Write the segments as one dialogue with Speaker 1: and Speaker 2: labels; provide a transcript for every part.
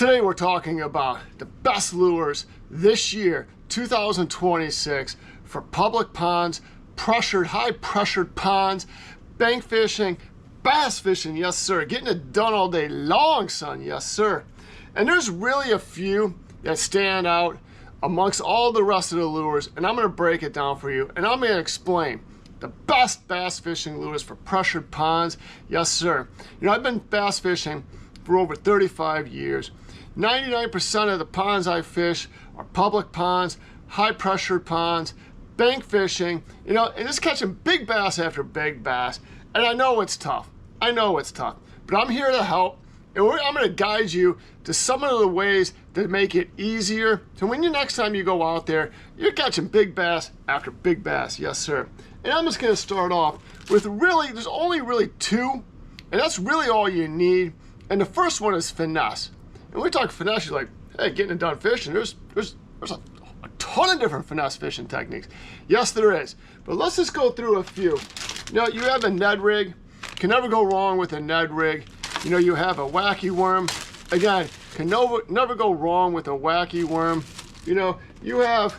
Speaker 1: Today we're talking about the best lures this year, 2026, for public ponds, high pressured ponds, bank fishing, bass fishing, yes sir, getting it done all day long, son, yes sir. And there's really a few that stand out amongst all the rest of the lures, and I'm going to break it down for you, and I'm going to explain the best bass fishing lures for pressured ponds, yes sir. You know, I've been bass fishing for over 35 years. 99% of the ponds I fish are public ponds, high pressured ponds, bank fishing, you know, and just catching big bass after big bass. And I know it's tough. I know it's tough, but I'm here to help. And I'm going to guide you to some of the ways that make it easier. So when next time you go out there, you're catching big bass after big bass, yes sir. And I'm just going to start off with there's only really two, and that's really all you need. And the first one is finesse. And when we talk finesse, you're like, hey, getting it done fishing, there's a ton of different finesse fishing techniques. Yes, there is. But let's just go through a few. You know, you have a Ned rig. Can never go wrong with a Ned rig. You know, you have a wacky worm. Again, can never go wrong with a wacky worm. You know, you have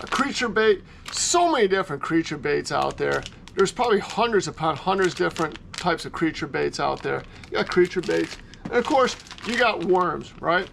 Speaker 1: a creature bait. So many different creature baits out there. There's probably hundreds upon hundreds different types of creature baits out there. You got creature baits. And of course, you got worms, right?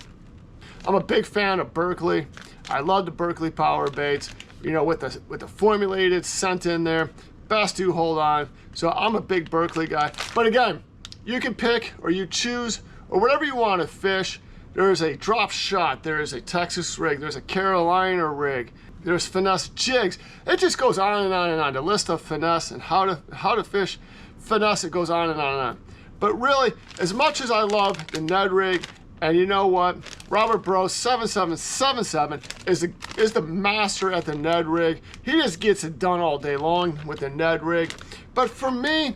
Speaker 1: I'm a big fan of Berkley. I love the Berkley power baits, you know, with the formulated scent in there. Bass do hold on. So I'm a big Berkley guy. But again, you can pick or you choose or whatever you want to fish. There's a drop shot, there's a Texas rig, there's a Carolina rig, there's finesse jigs. It just goes on and on and on. The list of finesse and how to fish finesse, it goes on and on and on. But really, as much as I love the Ned rig, and you know what, Robert Bros 7777 is the master at the Ned rig. He just gets it done all day long with the Ned rig. But for me,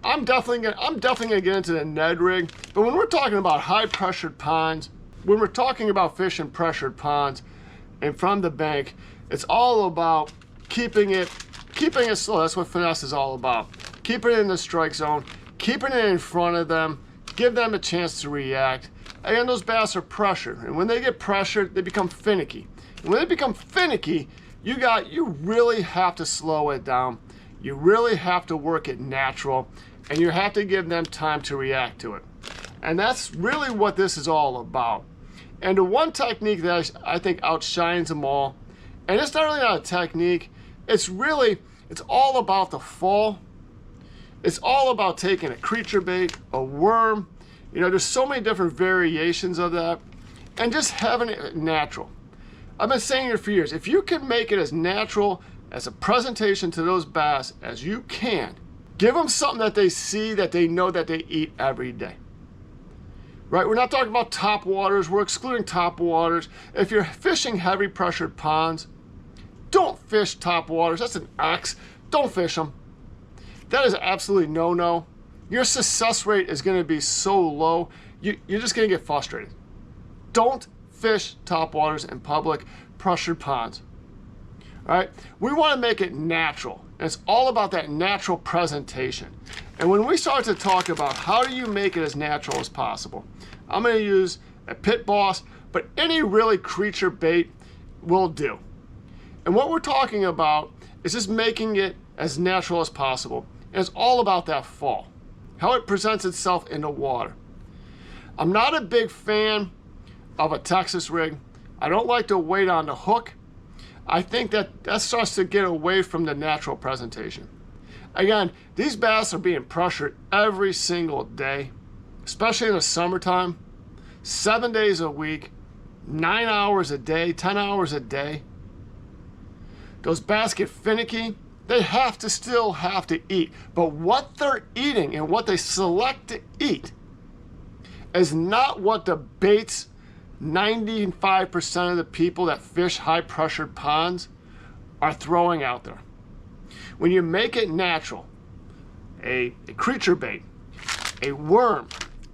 Speaker 1: I'm definitely gonna get into the Ned rig. But when we're talking about high pressured ponds, when we're talking about fishing pressured ponds and from the bank, it's all about keeping it slow. That's what finesse is all about. Keeping it in the strike zone, keeping it in front of them, give them a chance to react. Again, those bass are pressured, and when they get pressured, they become finicky. And when they become finicky, you really have to slow it down. You really have to work it natural, and you have to give them time to react to it. And that's really what this is all about. And the one technique that I think outshines them all, and it's not really not a technique, it's all about the fall. It's all about taking a creature bait, a worm, you know, there's so many different variations of that, and just having it natural. I've been saying it for years, if you can make it as natural as a presentation to those bass as you can, give them something that they see, that they know, that they eat every day. Right, we're not talking about top waters, we're excluding top waters. If you're fishing heavy pressured ponds, don't fish top waters, that's an X, don't fish them. That is absolutely no-no. Your success rate is gonna be so low, you're just gonna get frustrated. Don't fish top waters in public pressured ponds. All right, we wanna make it natural. And it's all about that natural presentation. And when we start to talk about how do you make it as natural as possible, I'm gonna use a pit boss, but any really creature bait will do. And what we're talking about is just making it as natural as possible. And it's all about that fall, how it presents itself in the water. I'm not a big fan of a Texas rig. I don't like to wait on the hook. I think that starts to get away from the natural presentation. Again, these bass are being pressured every single day, especially in the summertime, 7 days a week, 9 hours a day, 10 hours a day. Those bass get finicky. They still have to eat. But what they're eating and what they select to eat is not what the baits 95% of the people that fish high pressured ponds are throwing out there. When you make it natural, a creature bait, a worm,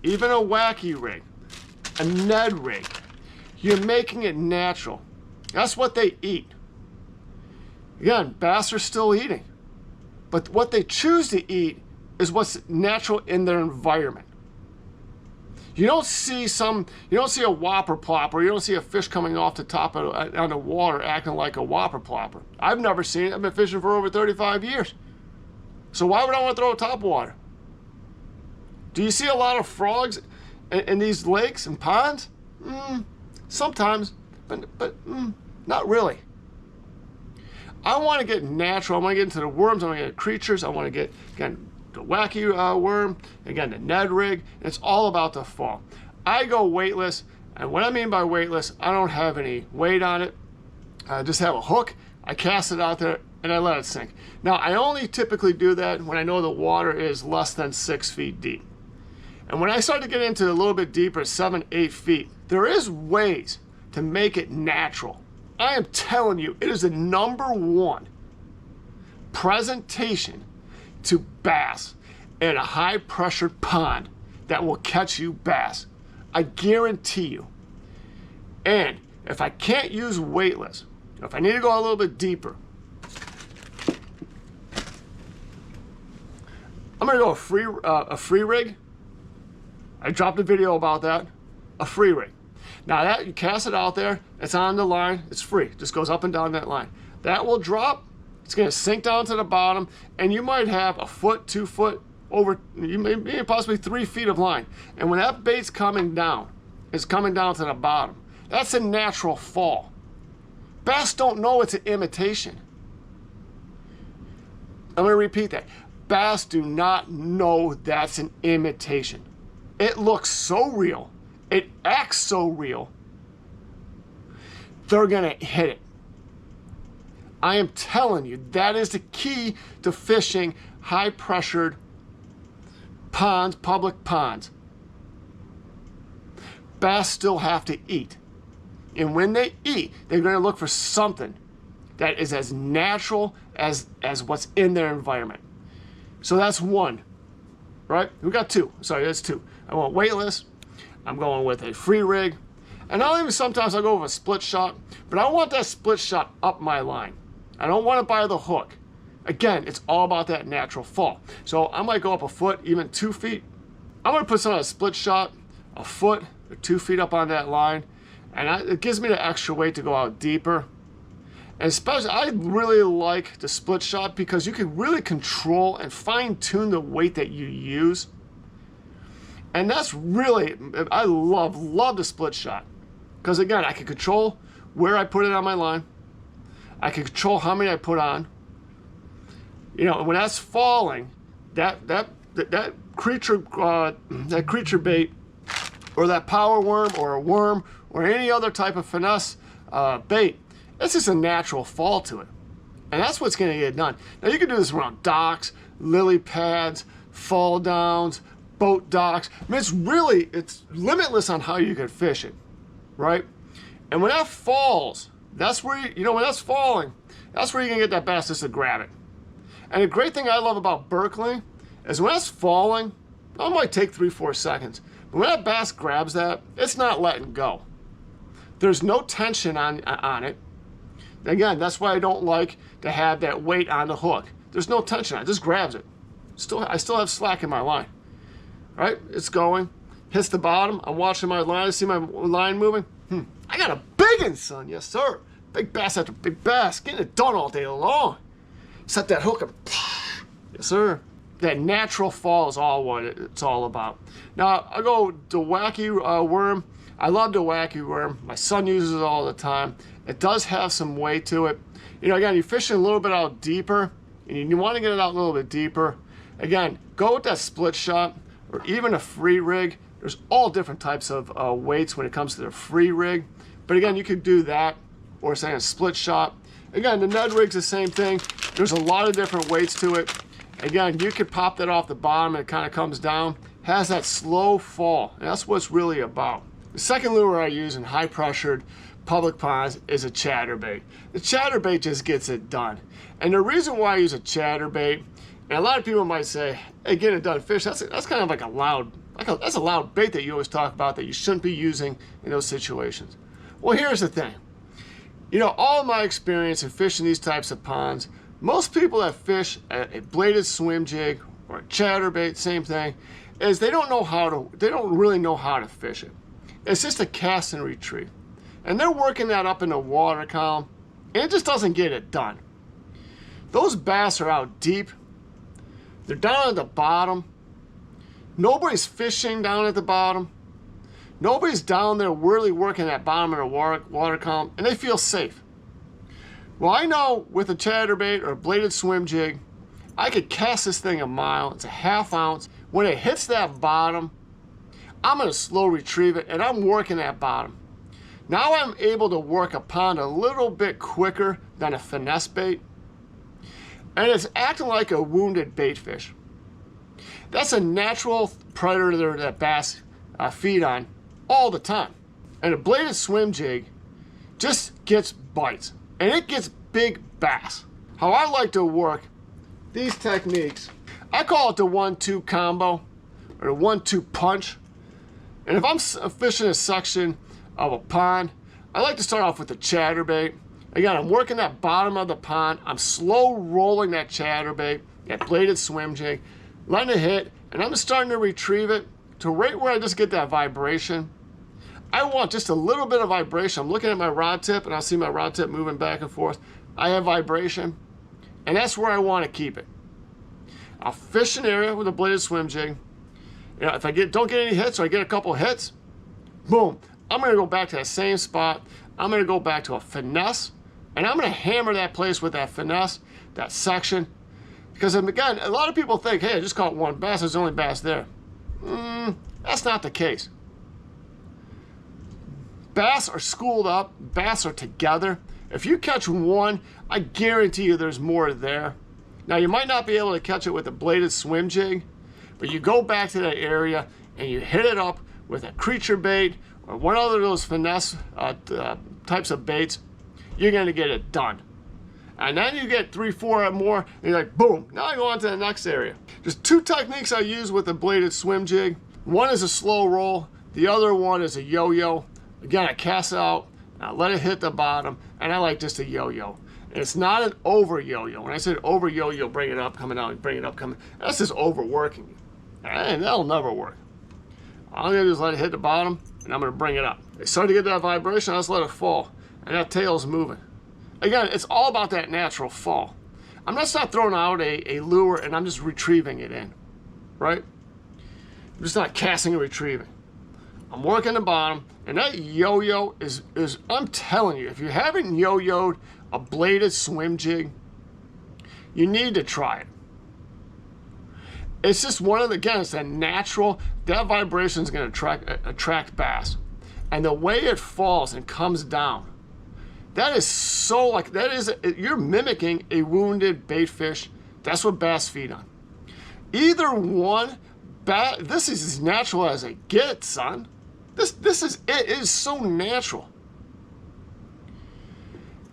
Speaker 1: even a wacky rig, a Ned rig, you're making it natural. That's what they eat. Again, bass are still eating, but what they choose to eat is what's natural in their environment. You don't see a whopper plopper. You don't see a fish coming off the top on the water acting like a whopper plopper. I've never seen it. I've been fishing for over 35 years. So why would I want to throw a topwater? Do you see a lot of frogs in these lakes and ponds? Sometimes, but not really. I want to get natural. I want to get into the worms. I want to get creatures. I want to get, again, the wacky worm, again, the Ned rig. It's all about the fall. I go weightless, and what I mean by weightless, I don't have any weight on it. I just have a hook. I cast it out there, and I let it sink. Now, I only typically do that when I know the water is less than 6 feet deep. And when I start to get into a little bit deeper, 7, 8 feet, there is ways to make it natural. I am telling you, it is the #1 presentation to bass in a high-pressured pond that will catch you bass. I guarantee you. And if I can't use weightless, if I need to go a little bit deeper, I'm going to go a free rig. I dropped a video about that. A free rig. Now that you cast it out there, it's on the line, it's free. Just goes up and down that line. That will drop, it's gonna sink down to the bottom, and you might have a foot, 2 foot, over, you may possibly 3 feet of line. And when that bait's coming down, it's coming down to the bottom. That's a natural fall. Bass don't know it's an imitation. I'm gonna repeat that. Bass do not know that's an imitation. It looks so real. It acts so real. They're gonna hit it. I am telling you, that is the key to fishing high-pressured ponds, public ponds. Bass still have to eat. And when they eat, they're gonna look for something that is as natural as what's in their environment. So that's one, right? We got two. Sorry, that's two. I want weightless. I'm going with a free rig. And I'll even sometimes I'll go with a split shot, but I want that split shot up my line. I don't want it by the hook. Again, it's all about that natural fall. So I might go up a foot, even 2 feet. I'm gonna put some on a split shot, a foot or 2 feet up on that line. And it gives me the extra weight to go out deeper. And especially, I really like the split shot because you can really control and fine tune the weight that you use. And that's really, I love the split shot. Because again, I can control where I put it on my line. I can control how many I put on. You know, and when that's falling, that creature bait, or that power worm, or a worm, or any other type of finesse bait, it's just a natural fall to it. And that's what's gonna get done. Now you can do this around docks, lily pads, fall downs, boat docks. I mean, it's limitless on how you can fish it, right? And when that falls, that's where, when that's falling, that's where you can get that bass just to grab it. And the great thing I love about Berkeley is when that's falling, it might take 3-4 seconds. But when that bass grabs that, it's not letting go. There's no tension on it. Again, that's why I don't like to have that weight on the hook. There's no tension on it, it just grabs it. I still have slack in my line. All right, it's going, hits the bottom, I'm watching my line, I see my line moving. I got a big one, son, yes sir. Big bass after big bass, getting it done all day long. Set that hook up, yes sir. That natural fall is all what it's all about. Now, I go the wacky worm. I love the wacky worm. My son uses it all the time. It does have some weight to it. Again, you're fishing a little bit out deeper, and you want to get it out a little bit deeper. Again, go with that split shot, or even a free rig. There's all different types of weights when it comes to the free rig. But again, you could do that, or say a split shot. Again, the Ned rig's the same thing. There's a lot of different weights to it. Again, you could pop that off the bottom and it kind of comes down. Has that slow fall, and that's what it's really about. The second lure I use in high pressured public ponds is a chatterbait. The chatterbait just gets it done. And the reason why I use a chatterbait, and a lot of people might say, hey, get it done fish, that's kind of like that's a loud bait that you always talk about that you shouldn't be using in those situations. Well, here's the thing. All my experience in fishing these types of ponds, most people that fish a bladed swim jig or a chatterbait, same thing, is they don't really know how to fish it. It's just a cast and retrieve. And they're working that up in the water column, and it just doesn't get it done. Those bass are out deep. They're down at the bottom. Nobody's fishing down at the bottom. Nobody's down there really working that bottom of the water column, and they feel safe. Well, I know with a chatterbait or a bladed swim jig, I could cast this thing a mile. It's a ½ ounce. When it hits that bottom, I'm going to slow retrieve it, and I'm working that bottom. Now I'm able to work a pond a little bit quicker than a finesse bait, and it's acting like a wounded bait fish. That's a natural predator that bass feed on all the time. And a bladed swim jig just gets bites, and it gets big bass. How I like to work these techniques, I call it the 1-2 combo or the 1-2 punch. And if I'm fishing a section of a pond, I like to start off with the chatterbait. Again, I'm working that bottom of the pond. I'm slow rolling that chatterbait, that bladed swim jig, letting it hit, and I'm just starting to retrieve it to right where I just get that vibration. I want just a little bit of vibration. I'm looking at my rod tip, and I'll see my rod tip moving back and forth. I have vibration, and that's where I want to keep it. I'll fish an area with a bladed swim jig. You know, if I don't get any hits or I get a couple hits, boom, I'm going to go back to that same spot. I'm going to go back to a finesse, and I'm going to hammer that place with that finesse, that section. Because again, a lot of people think, hey, I just caught one bass, there's only bass there. That's not the case. Bass are schooled up, bass are together. If you catch one, I guarantee you there's more there. Now, you might not be able to catch it with a bladed swim jig, but you go back to that area and you hit it up with a creature bait or one other of those finesse types of baits, you're going to get it done. And then you get 3, 4 more, and you're like, boom, now I go on to the next area. There's 2 techniques I use with a bladed swim jig. One is a slow roll, the other one is a yo-yo. Again, I cast it out, I let it hit the bottom, and I like just a yo-yo. And it's not an over yo-yo. When I said over yo-yo, bring it up, coming out, bring it up, coming, that's just overworking. And that'll never work. All I'm gonna do is let it hit the bottom, and I'm gonna bring it up. They start to get that vibration, I just let it fall, and that tail's moving. Again, it's all about that natural fall. I'm just not throwing out a lure and I'm just retrieving it in, right? I'm just not casting and retrieving. I'm working the bottom, and that yo-yo is I'm telling you, if you haven't yo-yoed a bladed swim jig, you need to try it. It's just one of the, again, it's a natural, that vibration is going to attract bass. And the way it falls and comes down, that is so like, you're mimicking a wounded bait fish. That's what bass feed on. Either one, this is as natural as it gets, son. This is it. It is so natural.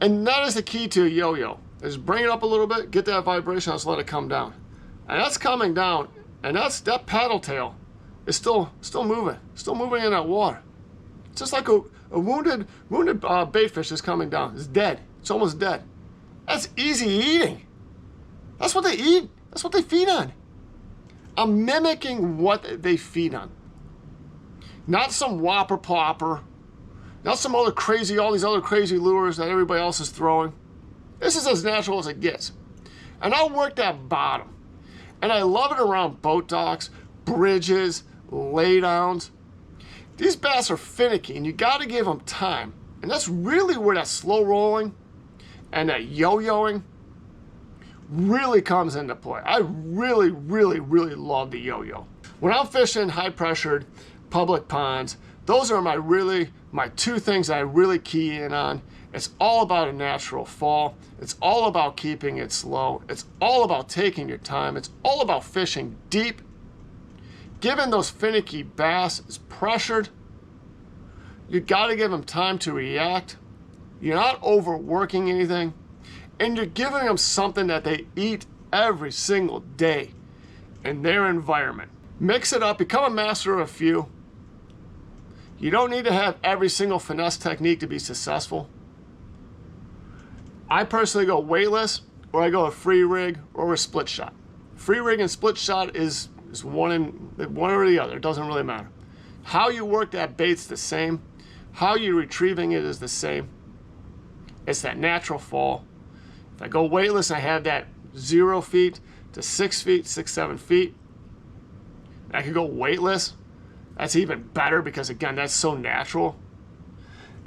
Speaker 1: And that is the key to a yo-yo. Is bring it up a little bit, get that vibration, just let it come down. And that's coming down, and that paddle tail is still moving in that water. It's just like a wounded bait fish is coming down. It's dead. It's almost dead. That's easy eating. That's what they eat. That's what they feed on. I'm mimicking what they feed on. Not some whopper plopper. Not some other crazy, all these other crazy lures that everybody else is throwing. This is as natural as it gets. And I'll work that bottom. And I love it around boat docks, bridges, laydowns. These bass are finicky, and you got to give them time. And that's really where that slow rolling and that yo-yoing really comes into play. I really, really, really love the yo-yo. When I'm fishing high-pressured public ponds, those are my 2 things I really key in on. It's all about a natural fall. It's all about keeping it slow. It's all about taking your time. It's all about fishing deep. Given those finicky bass is pressured, you got to give them time to react. You're not overworking anything, and you're giving them something that they eat every single day in their environment. Mix it up, become a master of a few. You don't need to have every single finesse technique to be successful. I personally go weightless, or I go a free rig or a split shot. Free rig and split shot is It's one or the other. It doesn't really matter. How you work that bait's the same. How you're retrieving it is the same. It's that natural fall. If I go weightless and I have that 0 feet to 6 feet, 6, 7 feet, I could go weightless. That's even better because, again, that's so natural.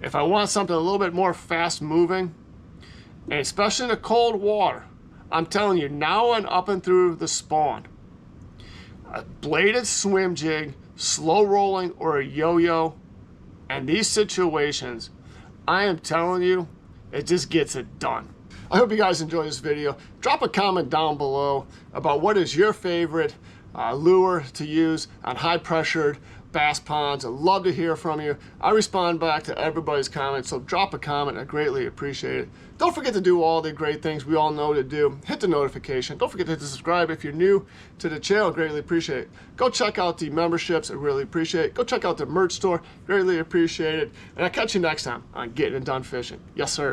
Speaker 1: If I want something a little bit more fast moving, and especially in the cold water, I'm telling you, now and up and through the spawn, a bladed swim jig, slow rolling, or a yo-yo, and these situations, I am telling you, it just gets it done. I hope you guys enjoyed this video. Drop a comment down below about what is your favorite lure to use on high pressured bass ponds. I'd love to hear from you. I respond back to everybody's comments, so drop a comment. I greatly appreciate it. Don't forget to do all the great things we all know to do. Hit the notification. Don't forget to subscribe if you're new to the channel. Greatly appreciate it. Go check out the memberships. I really appreciate it. Go check out the merch store. Greatly appreciate it. And I'll catch you next time on Getting It Done Fishing. Yes, sir.